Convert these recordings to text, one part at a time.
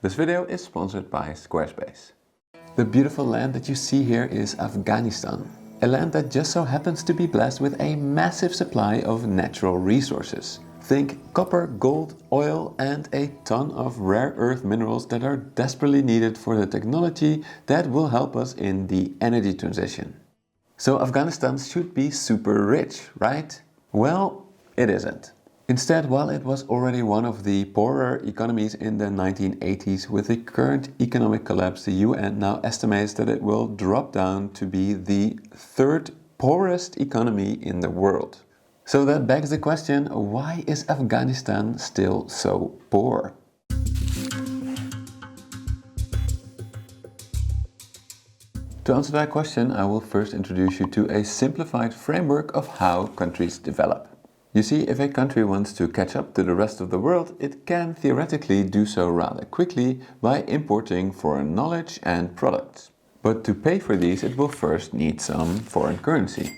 This video is sponsored by Squarespace. The beautiful land that you see here is Afghanistan. A land that just so happens to be blessed with a massive supply of natural resources. Think copper, gold, oil and a ton of rare earth minerals that are desperately needed for the technology that will help us in the energy transition. So Afghanistan should be super rich, right? Well, it isn't. Instead, while it was already one of the poorer economies in the 1980s, with the current economic collapse, the UN now estimates that it will drop down to be the third poorest economy in the world. So that begs the question, why is Afghanistan still so poor? To answer that question, I will first introduce you to a simplified framework of how countries develop. You see, if a country wants to catch up to the rest of the world, it can theoretically do so rather quickly by importing foreign knowledge and products. But to pay for these, it will first need some foreign currency.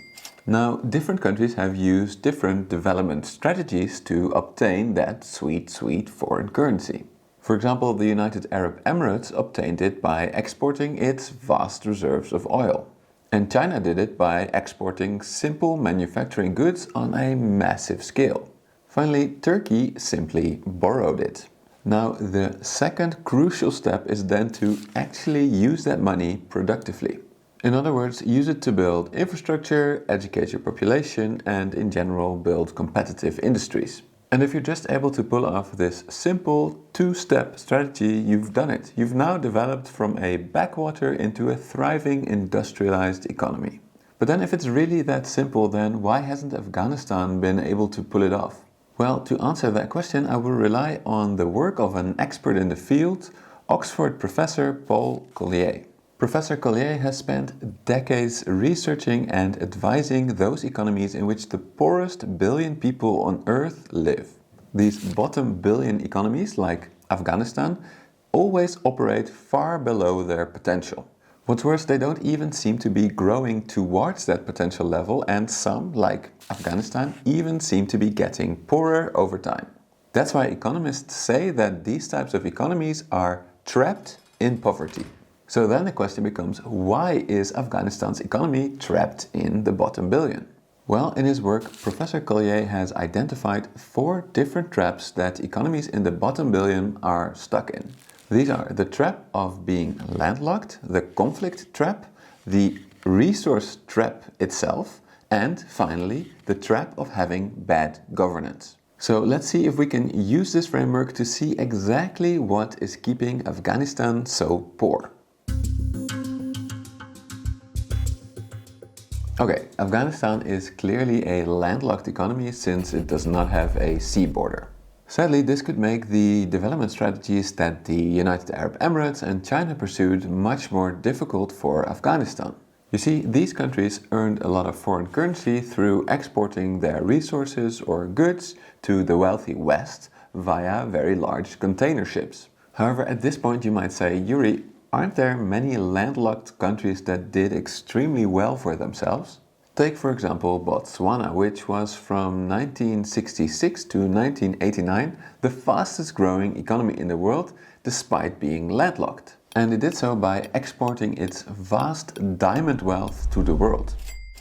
Now, different countries have used different development strategies to obtain that sweet foreign currency. For example, the United Arab Emirates obtained it by exporting its vast reserves of oil. And China did it by exporting simple manufacturing goods on a massive scale. Finally, Turkey simply borrowed it. Now, the second crucial step is then to actually use that money productively. In other words, use it to build infrastructure, educate your population, and in general build competitive industries. And if you're just able to pull off this simple two-step strategy, you've done it. You've now developed from a backwater into a thriving industrialized economy. But then if it's really that simple, then why hasn't Afghanistan been able to pull it off? Well, to answer that question, I will rely on the work of an expert in the field, Oxford professor Paul Collier. Professor Collier has spent decades researching and advising those economies in which the poorest billion people on Earth live. These bottom billion economies, like Afghanistan, always operate far below their potential. What's worse, they don't even seem to be growing towards that potential level, and some, like Afghanistan, even seem to be getting poorer over time. That's why economists say that these types of economies are trapped in poverty. So then the question becomes, why is Afghanistan's economy trapped in the bottom billion? Well, in his work, Professor Collier has identified 4 different traps that economies in the bottom billion are stuck in. These are the trap of being landlocked, the conflict trap, the resource trap itself, and finally, the trap of having bad governance. So let's see if we can use this framework to see exactly what is keeping Afghanistan so poor. Okay, Afghanistan is clearly a landlocked economy since it does not have a sea border. Sadly, this could make the development strategies that the United Arab Emirates and China pursued much more difficult for Afghanistan. You see, these countries earned a lot of foreign currency through exporting their resources or goods to the wealthy West via very large container ships. However, at this point you might say, Joeri, aren't there many landlocked countries that did extremely well for themselves? Take for example Botswana, which was from 1966 to 1989 the fastest growing economy in the world despite being landlocked. And it did so by exporting its vast diamond wealth to the world.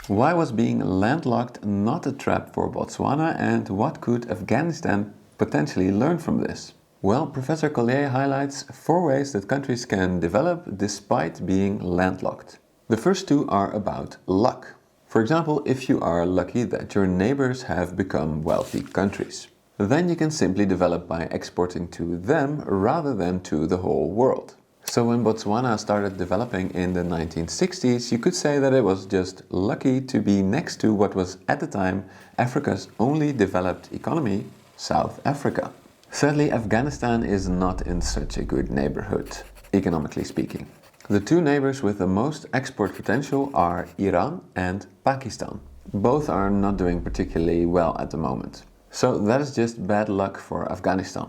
Why was being landlocked not a trap for Botswana, and what could Afghanistan potentially learn from this? Well, Professor Collier highlights 4 ways that countries can develop despite being landlocked. The first 2 are about luck. For example, if you are lucky that your neighbors have become wealthy countries, then you can simply develop by exporting to them rather than to the whole world. So when Botswana started developing in the 1960s, you could say that it was just lucky to be next to what was at the time Africa's only developed economy, South Africa. Sadly, Afghanistan is not in such a good neighborhood, economically speaking. The 2 neighbors with the most export potential are Iran and Pakistan. Both are not doing particularly well at the moment. So that is just bad luck for Afghanistan.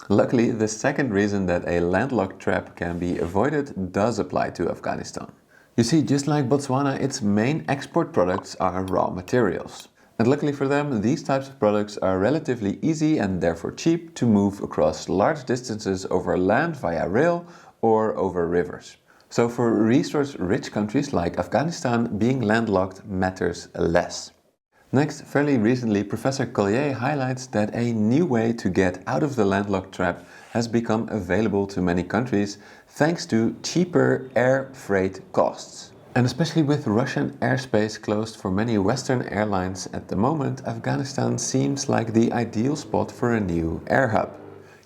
Luckily, the second reason that a landlocked trap can be avoided does apply to Afghanistan. You see, just like Botswana, its main export products are raw materials. And luckily for them, these types of products are relatively easy and therefore cheap to move across large distances over land via rail or over rivers. So for resource-rich countries like Afghanistan, being landlocked matters less. Next, fairly recently, Professor Collier highlights that a new way to get out of the landlocked trap has become available to many countries thanks to cheaper air freight costs. And especially with Russian airspace closed for many Western airlines at the moment, Afghanistan seems like the ideal spot for a new air hub.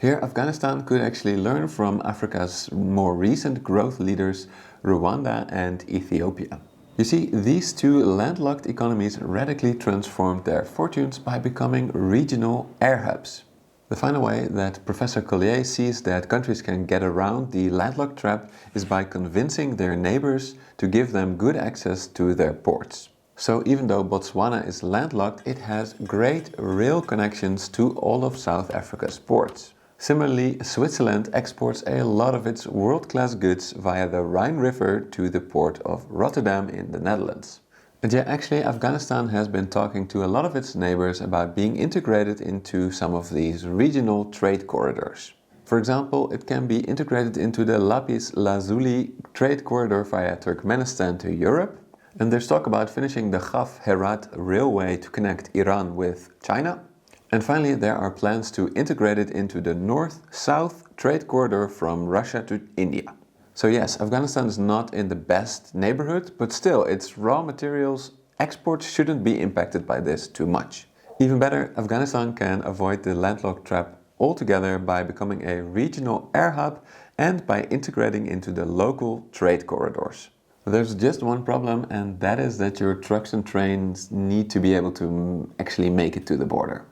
Here, Afghanistan could actually learn from Africa's more recent growth leaders, Rwanda and Ethiopia. You see, these two landlocked economies radically transformed their fortunes by becoming regional air hubs. The final way that Professor Collier sees that countries can get around the landlocked trap is by convincing their neighbors to give them good access to their ports. So even though Botswana is landlocked, it has great rail connections to all of South Africa's ports. Similarly, Switzerland exports a lot of its world-class goods via the Rhine River to the port of Rotterdam in the Netherlands. And yeah, actually Afghanistan has been talking to a lot of its neighbors about being integrated into some of these regional trade corridors. For example, it can be integrated into the Lapis Lazuli trade corridor via Turkmenistan to Europe. And there's talk about finishing the Gaf-Herat railway to connect Iran with China. And finally, there are plans to integrate it into the North-South trade corridor from Russia to India. So yes, Afghanistan is not in the best neighborhood, but still its raw materials exports shouldn't be impacted by this too much. Even better, Afghanistan can avoid the landlocked trap altogether by becoming a regional air hub and by integrating into the local trade corridors. There's just one problem, and that is that your trucks and trains need to be able to actually make it to the border.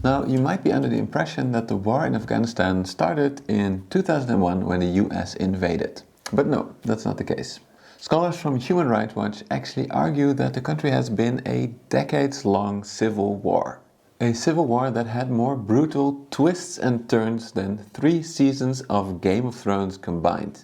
Now, you might be under the impression that the war in Afghanistan started in 2001 when the US invaded. But no, that's not the case. Scholars from Human Rights Watch actually argue that the country has been a decades-long civil war. A civil war that had more brutal twists and turns than 3 seasons of Game of Thrones combined.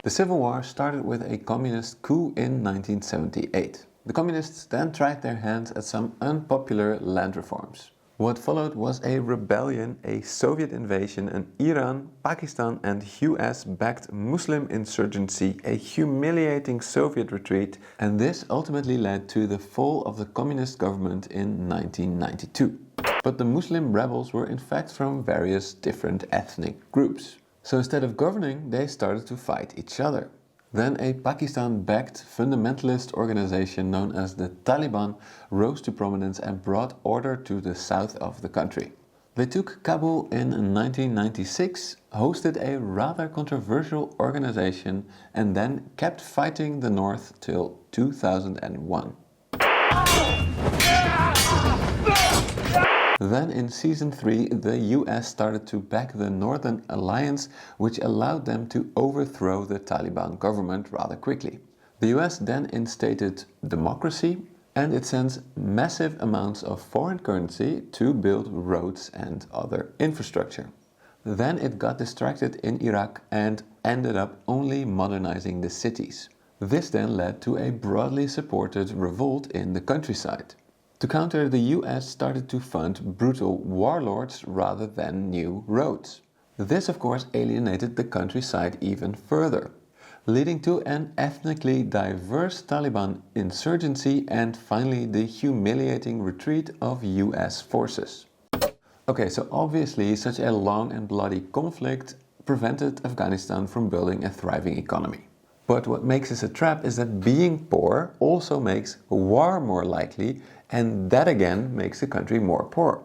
The civil war started with a communist coup in 1978. The communists then tried their hands at some unpopular land reforms. What followed was a rebellion, a Soviet invasion, an Iran, Pakistan and US-backed Muslim insurgency, a humiliating Soviet retreat, and this ultimately led to the fall of the communist government in 1992. But the Muslim rebels were in fact from various different ethnic groups. So instead of governing, they started to fight each other. Then a Pakistan-backed fundamentalist organization known as the Taliban rose to prominence and brought order to the south of the country. They took Kabul in 1996, hosted a rather controversial organization, and then kept fighting the north till 2001. Then in season 3, the US started to back the Northern Alliance, which allowed them to overthrow the Taliban government rather quickly. The US then instated democracy, and it sends massive amounts of foreign currency to build roads and other infrastructure. Then it got distracted in Iraq and ended up only modernizing the cities. This then led to a broadly supported revolt in the countryside. To counter, the US started to fund brutal warlords rather than new roads. This of course alienated the countryside even further, leading to an ethnically diverse Taliban insurgency and finally the humiliating retreat of US forces. Okay, so obviously such a long and bloody conflict prevented Afghanistan from building a thriving economy. But what makes this a trap is that being poor also makes war more likely, and that again makes the country more poor.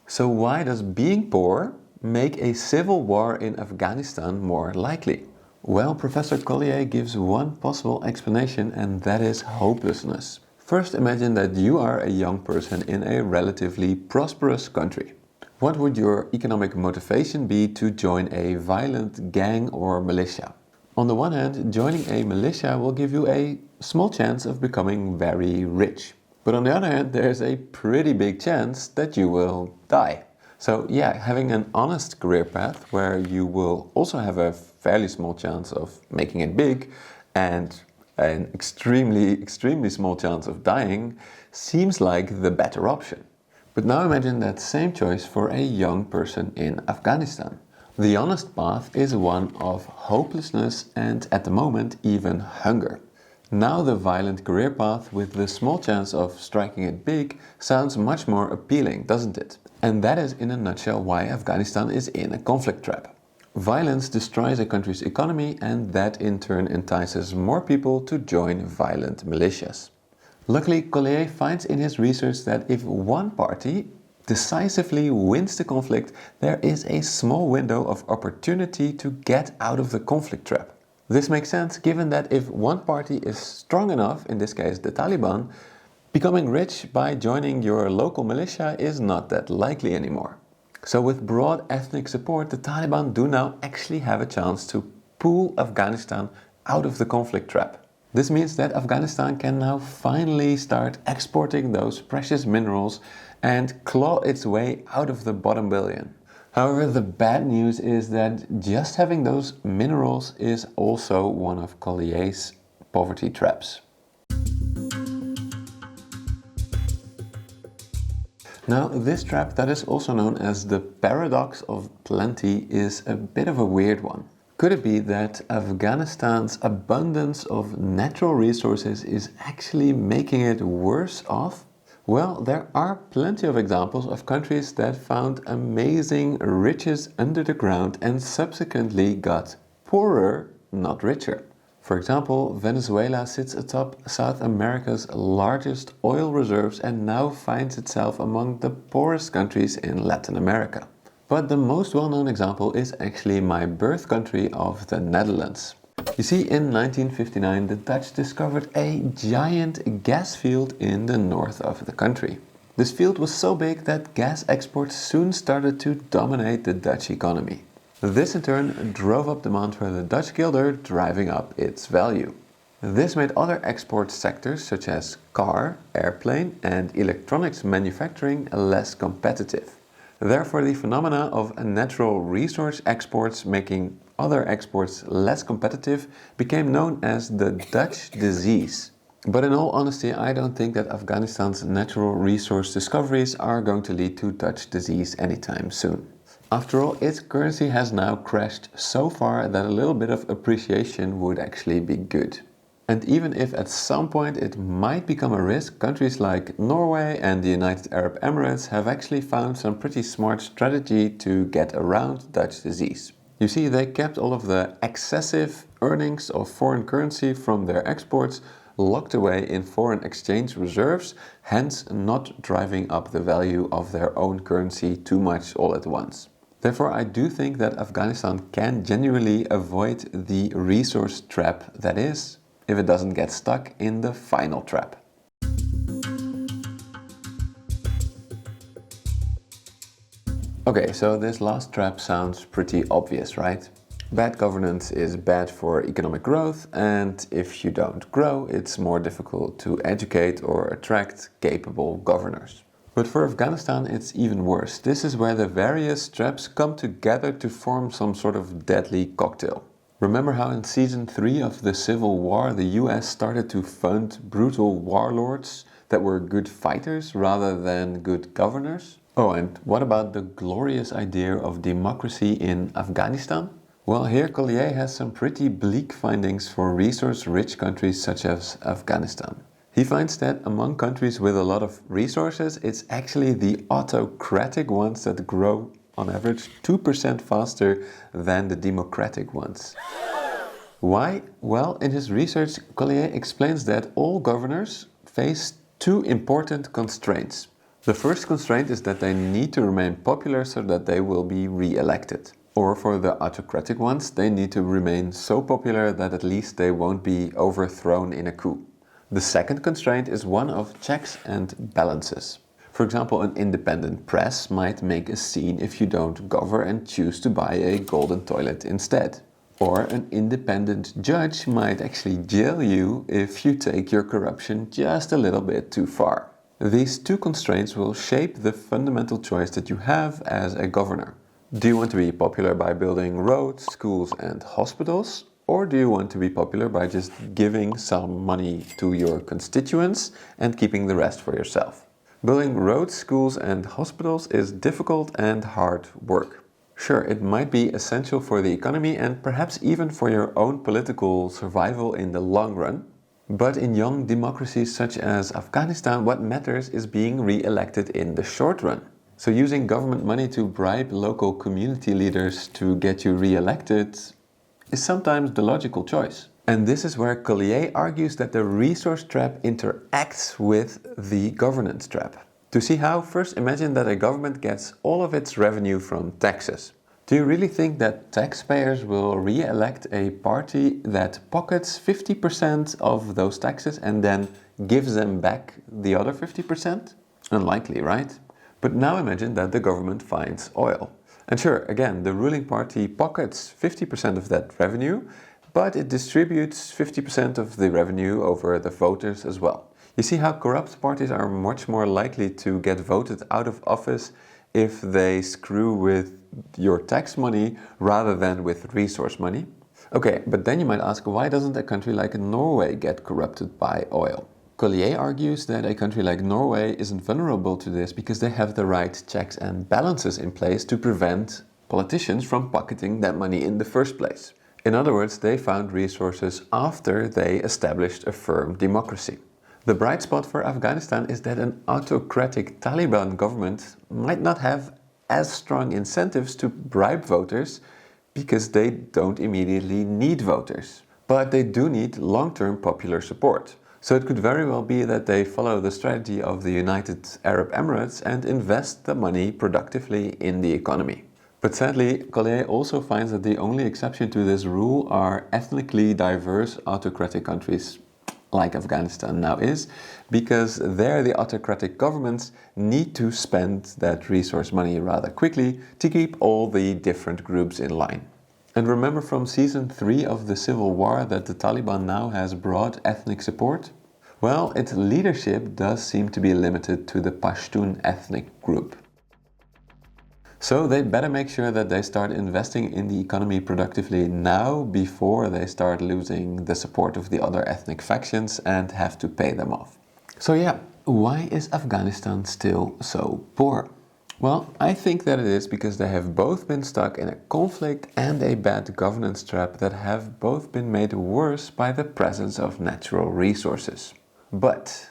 So why does being poor make a civil war in Afghanistan more likely? Well, Professor Collier gives one possible explanation, and that is hopelessness. First, imagine that you are a young person in a relatively prosperous country. What would your economic motivation be to join a violent gang or militia? On the one hand, joining a militia will give you a small chance of becoming very rich. But on the other hand, there's a pretty big chance that you will die. So yeah, having an honest career path where you will also have a fairly small chance of making it big and an extremely small chance of dying seems like the better option. But now imagine that same choice for a young person in Afghanistan. The honest path is one of hopelessness and, at the moment, even hunger. Now the violent career path with the small chance of striking it big sounds much more appealing, doesn't it? And that is in a nutshell why Afghanistan is in a conflict trap. Violence destroys a country's economy, and that in turn entices more people to join violent militias. Luckily, Collier finds in his research that if one party decisively wins the conflict, there is a small window of opportunity to get out of the conflict trap. This makes sense given that if one party is strong enough, in this case the Taliban, becoming rich by joining your local militia is not that likely anymore. So with broad ethnic support, the Taliban do now actually have a chance to pull Afghanistan out of the conflict trap. This means that Afghanistan can now finally start exporting those precious minerals and claw its way out of the bottom billion. However, the bad news is that just having those minerals is also one of Collier's poverty traps. Now, this trap that is also known as the paradox of plenty is a bit of a weird one. Could it be that Afghanistan's abundance of natural resources is actually making it worse off? Well, there are plenty of examples of countries that found amazing riches under the ground and subsequently got poorer, not richer. For example, Venezuela sits atop South America's largest oil reserves and now finds itself among the poorest countries in Latin America. But the most well-known example is actually my birth country of the Netherlands. You see, in 1959 the Dutch discovered a giant gas field in the north of the country. This field was so big that gas exports soon started to dominate the Dutch economy. This in turn drove up demand for the Dutch guilder, driving up its value. This made other export sectors such as car, airplane and electronics manufacturing less competitive. Therefore, the phenomena of natural resource exports making other exports less competitive became known as the Dutch disease. But in all honesty, I don't think that Afghanistan's natural resource discoveries are going to lead to Dutch disease anytime soon. After all, its currency has now crashed so far that a little bit of appreciation would actually be good. And even if at some point it might become a risk, countries like Norway and the United Arab Emirates have actually found some pretty smart strategy to get around Dutch disease. You see, they kept all of the excessive earnings of foreign currency from their exports locked away in foreign exchange reserves, hence not driving up the value of their own currency too much all at once. Therefore, I do think that Afghanistan can genuinely avoid the resource trap, that is, if it doesn't get stuck in the final trap. Okay, so this last trap sounds pretty obvious, right? Bad governance is bad for economic growth, and if you don't grow, it's more difficult to educate or attract capable governors. But for Afghanistan, it's even worse. This is where the various traps come together to form some sort of deadly cocktail. Remember how in season 3 of the Civil War, the US started to fund brutal warlords that were good fighters rather than good governors? Oh, and what about the glorious idea of democracy in Afghanistan? Well, here Collier has some pretty bleak findings for resource-rich countries such as Afghanistan. He finds that among countries with a lot of resources, it's actually the autocratic ones that grow on average 2% faster than the democratic ones. Why? Well, in his research, Collier explains that all governors face two important constraints. The first constraint is that they need to remain popular so that they will be re-elected. Or for the autocratic ones, they need to remain so popular that at least they won't be overthrown in a coup. The second constraint is one of checks and balances. For example, an independent press might make a scene if you don't govern and choose to buy a golden toilet instead. Or an independent judge might actually jail you if you take your corruption just a little bit too far. These two constraints will shape the fundamental choice that you have as a governor. Do you want to be popular by building roads, schools and hospitals? Or do you want to be popular by just giving some money to your constituents and keeping the rest for yourself? Building roads, schools and hospitals is difficult and hard work. Sure, it might be essential for the economy and perhaps even for your own political survival in the long run. But in young democracies such as Afghanistan, what matters is being re-elected in the short run. So using government money to bribe local community leaders to get you re-elected is sometimes the logical choice. And this is where Collier argues that the resource trap interacts with the governance trap. To see how, first imagine that a government gets all of its revenue from taxes. Do you really think that taxpayers will re-elect a party that pockets 50% of those taxes and then gives them back the other 50%? Unlikely, right? But now imagine that the government finds oil. And sure, again, the ruling party pockets 50% of that revenue, but it distributes 50% of the revenue over the voters as well. You see how corrupt parties are much more likely to get voted out of office if they screw with your tax money rather than with resource money? Okay, but then you might ask, why doesn't a country like Norway get corrupted by oil? Collier argues that a country like Norway isn't vulnerable to this because they have the right checks and balances in place to prevent politicians from pocketing that money in the first place. In other words, they found resources after they established a firm democracy. The bright spot for Afghanistan is that an autocratic Taliban government might not have as strong incentives to bribe voters because they don't immediately need voters. But they do need long-term popular support. So it could very well be that they follow the strategy of the United Arab Emirates and invest the money productively in the economy. But sadly, Collier also finds that the only exception to this rule are ethnically diverse autocratic countries, like Afghanistan now is, because there the autocratic governments need to spend that resource money rather quickly to keep all the different groups in line. And remember from season 3 of the Civil War that the Taliban now has broad ethnic support? Well, its leadership does seem to be limited to the Pashtun ethnic group. So they better make sure that they start investing in the economy productively now before they start losing the support of the other ethnic factions and have to pay them off. So yeah, why is Afghanistan still so poor? Well, I think that it is because they have both been stuck in a conflict and a bad governance trap that have both been made worse by the presence of natural resources. But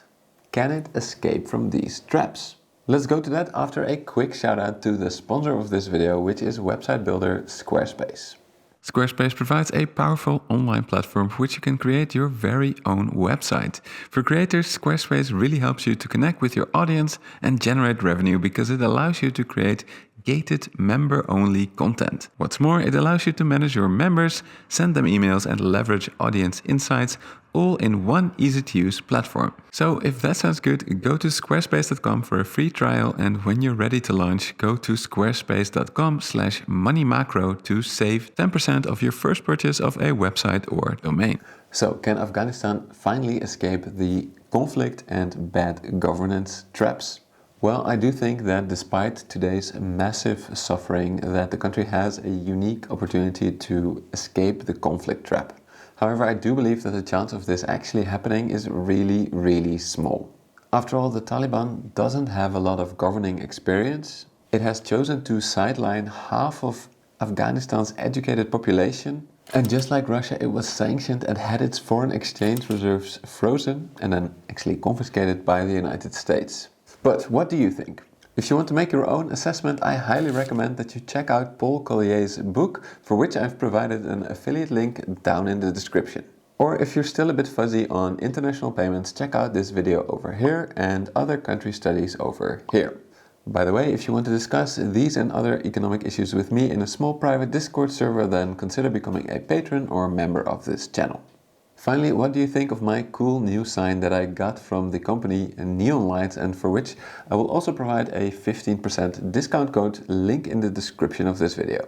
can it escape from these traps? Let's go to that after a quick shout out to the sponsor of this video, which is website builder Squarespace. Squarespace provides a powerful online platform for which you can create your very own website. For creators, Squarespace really helps you to connect with your audience and generate revenue because it allows you to create gated member-only content. What's more, it allows you to manage your members, send them emails and leverage audience insights all in one easy-to-use platform. So if that sounds good, go to squarespace.com for a free trial, and when you're ready to launch, go to squarespace.com/moneymacro to save 10% of your first purchase of a website or domain. So can Afghanistan finally escape the conflict and bad governance traps? Well, I do think that despite today's massive suffering, that the country has a unique opportunity to escape the conflict trap. However, I do believe that the chance of this actually happening is really, really small. After all, the Taliban doesn't have a lot of governing experience. It has chosen to sideline half of Afghanistan's educated population. And just like Russia, it was sanctioned and had its foreign exchange reserves frozen and then actually confiscated by the United States. But what do you think? If you want to make your own assessment, I highly recommend that you check out Paul Collier's book, for which I've provided an affiliate link down in the description. Or if you're still a bit fuzzy on international payments, check out this video over here and other country studies over here. By the way, if you want to discuss these and other economic issues with me in a small private Discord server, then consider becoming a patron or member of this channel. Finally, what do you think of my cool new sign that I got from the company Neon Lights, and for which I will also provide a 15% discount code, link in the description of this video.